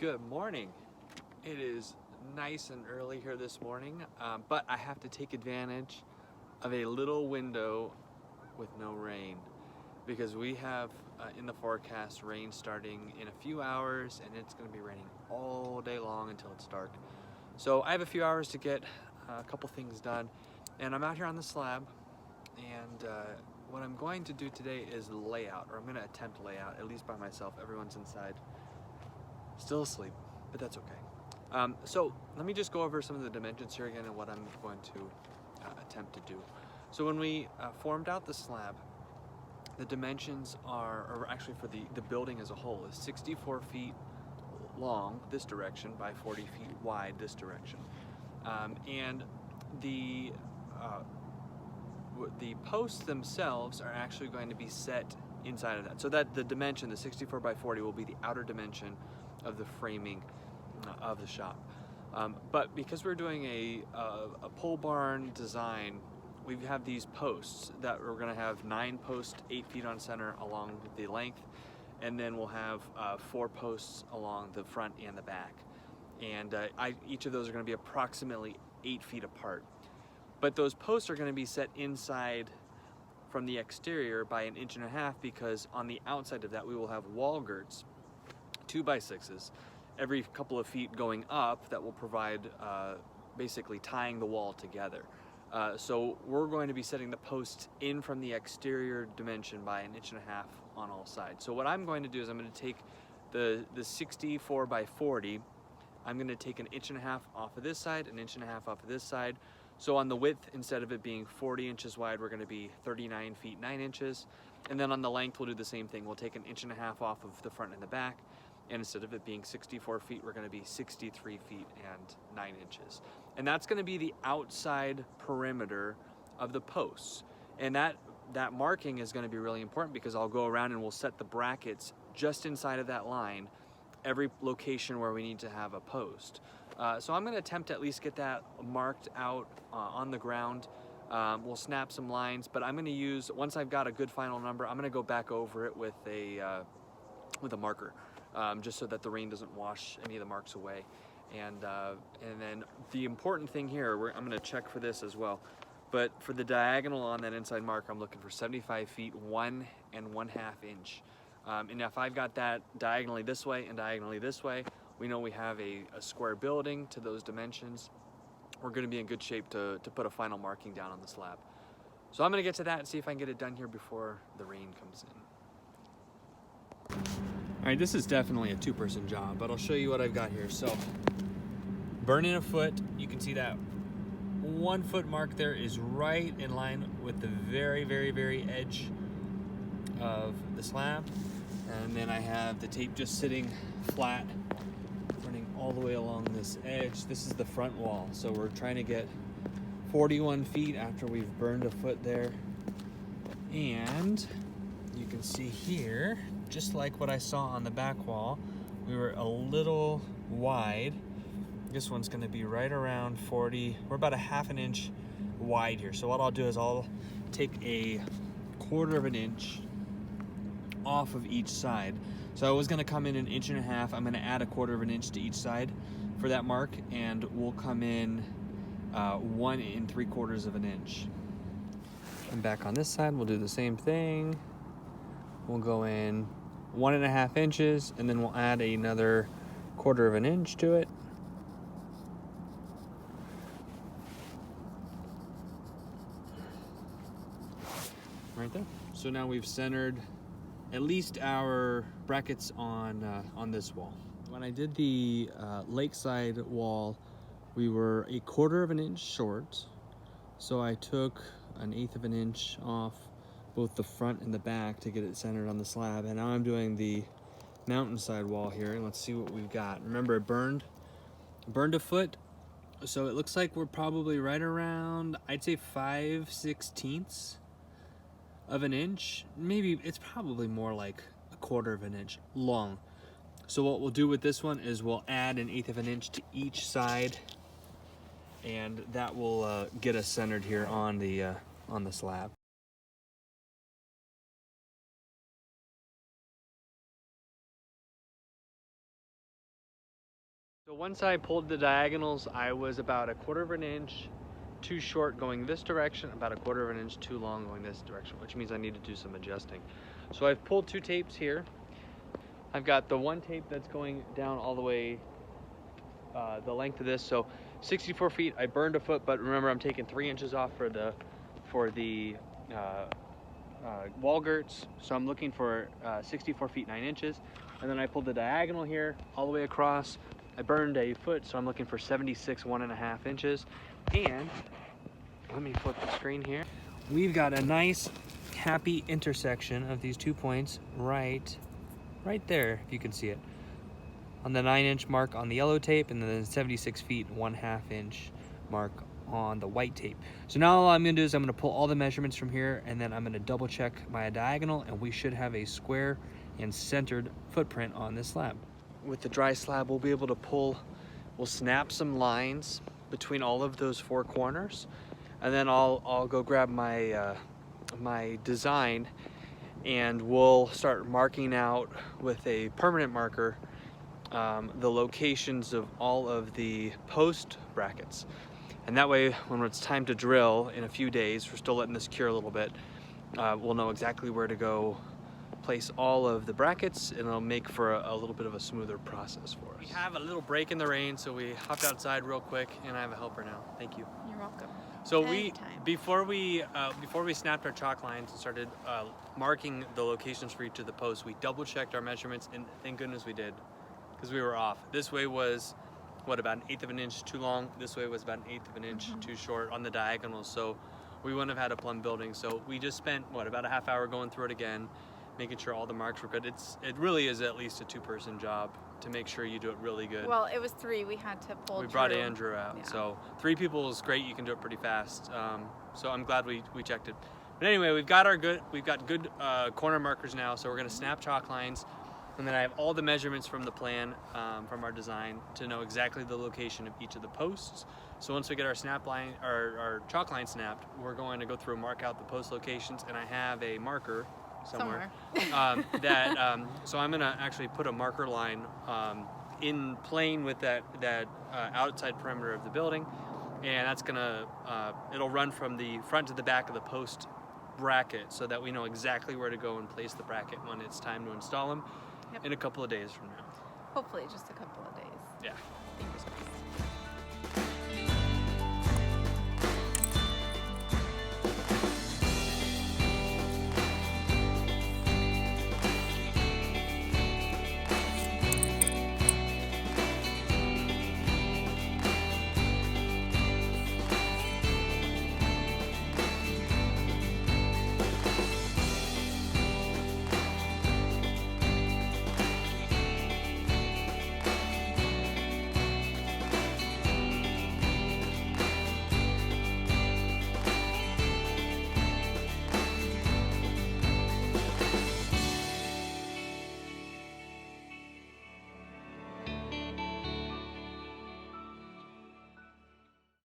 Good morning. It is nice and early here this morning, but I have to take advantage of a little window with no rain because we have in the forecast rain starting in a few hours, and it's going to be raining all day long until it's dark. So I have a few hours to get a couple things done, and I'm out here on the slab, and what I'm going to do today is layout, or I'm going to attempt layout, at least by myself. Everyone's inside still asleep, but that's okay. So let me just go over some of the dimensions here again and what I'm going to attempt to do. So when we formed out the slab, the dimensions or actually for the building as a whole, is 64 feet long this direction by 40 feet wide this direction. And the posts themselves are actually going to be set inside of that. So that the dimension, the 64 by 40, will be the outer dimension of the framing of the shop. But because we're doing a pole barn design, we have these posts that we're going to have 9 posts, 8 feet on center along the length, and then we'll have 4 posts along the front and the back. And each of those are going to be approximately 8 feet apart. But those posts are going to be set inside from the exterior by 1.5 inches because on the outside of that we will have wall girts, 2x6s, every couple of feet going up that will provide basically tying the wall together. So we're going to be setting the posts in from the exterior dimension by 1.5 inches on all sides. So what I'm going to do is I'm going to take the 64 by 40, I'm going to take 1.5 inches off of this side, 1.5 inches off of this side. So on the width, instead of it being 40 inches wide, we're going to be 39 feet 9 inches. And then on the length, we'll do the same thing. We'll take 1.5 inches off of the front and the back. And instead of it being 64 feet, we're going to be 63 feet and 9 inches. And that's going to be the outside perimeter of the posts. And that marking is going to be really important because I'll go around and we'll set the brackets just inside of that line, every location where we need to have a post. So I'm going to attempt to at least get that marked out on the ground. We'll snap some lines, but I'm going to use, once I've got a good final number, I'm going to go back over it with a marker. Just so that the rain doesn't wash any of the marks away. And then the important thing here, I'm going to check for this as well, but for the diagonal on that inside mark, I'm looking for 75 feet, 1 1/2 inch. And if I've got that diagonally this way and diagonally this way, we know we have a square building to those dimensions. We're going to be in good shape to put a final marking down on the slab. So I'm going to get to that and see if I can get it done here before the rain comes in. All right, this is definitely a 2-person job, but I'll show you what I've got here. So, burning a foot, you can see that 1 foot mark there is right in line with the very, very, very edge of the slab. And then I have the tape just sitting flat, running all the way along this edge. This is the front wall. So we're trying to get 41 feet after we've burned a foot there. And you can see here, just like what I saw on the back wall, we were a little wide. This one's going to be right around 40. We're about 1/2 inch wide here. So what I'll do is I'll take 1/4 inch off of each side. So I was going to come in 1.5 inches. I'm going to add 1/4 inch to each side for that mark, and we'll come in 1 3/4 inch. And back on this side, we'll do the same thing. We'll go in 1.5 inches, and then we'll add another 1/4 inch to it. Right there. So now we've centered at least our brackets on this wall. When I did the lakeside wall, we were 1/4 inch short. So I took 1/8 inch off both the front and the back to get it centered on the slab. And now I'm doing the mountainside wall here, and let's see what we've got. Remember, it burned a foot, so it looks like we're probably right around, I'd say 5/16 of an inch. Maybe it's probably more like 1/4 inch long. So what we'll do with this one is we'll add 1/8 inch to each side, and that will get us centered here on the slab. So once I pulled the diagonals, I was about 1/4 of an inch too short going this direction, about 1/4 of an inch too long going this direction, which means I need to do some adjusting. So I've pulled 2 tapes here. I've got the one tape that's going down all the way the length of this, so 64 feet. I burned a foot, but remember I'm taking 3 inches off for the wall girts, so I'm looking for 64 feet 9 inches. And then I pulled the diagonal here all the way across. I burned a foot, so I'm looking for 76 1.5 inches. And let me flip the screen here. We've got a nice happy intersection of these 2 points right there, if you can see it, on the 9-inch mark on the yellow tape, and then the 76 feet 1/2 inch mark on the white tape. So now all I'm gonna do is I'm gonna pull all the measurements from here, and then I'm gonna double check my diagonal, and we should have a square and centered footprint on this slab. With the dry slab, we'll be able to we'll snap some lines between all of those 4 corners, and then I'll go grab my my design, and we'll start marking out with a permanent marker the locations of all of the post brackets. And that way, when it's time to drill in a few days, we're still letting this cure a little bit, we'll know exactly where to go place all of the brackets, and it'll make for a little bit of a smoother process for us. We have a little break in the rain, so we hopped outside real quick, and I have a helper now. Thank you. You're welcome. So before we snapped our chalk lines and started marking the locations for each of the posts, we double checked our measurements, and thank goodness we did, because we were off. This way was about 1/8 of an inch too long. This way was about 1/8 of an inch too short on the diagonals, so we wouldn't have had a plumb building. So we just spent about a half hour going through it again, making sure all the marks were good. It really is at least a 2-person job to make sure you do it really good. Well, it was 3. We had to pull. We brought Andrew out, yeah. So 3 people is great. You can do it pretty fast. So I'm glad we checked it. But anyway, we've got good corner markers now. So we're gonna snap chalk lines, and then I have all the measurements from the plan from our design to know exactly the location of each of the posts. So once we get our our chalk line snapped, we're going to go through and mark out the post locations, and I have a marker somewhere. So I'm gonna actually put a marker line in plane with that outside perimeter of the building, and that's gonna it'll run from the front to the back of the post bracket, so that we know exactly where to go and place the bracket when it's time to install them in a couple of days from now. Hopefully just a couple of days. Yeah.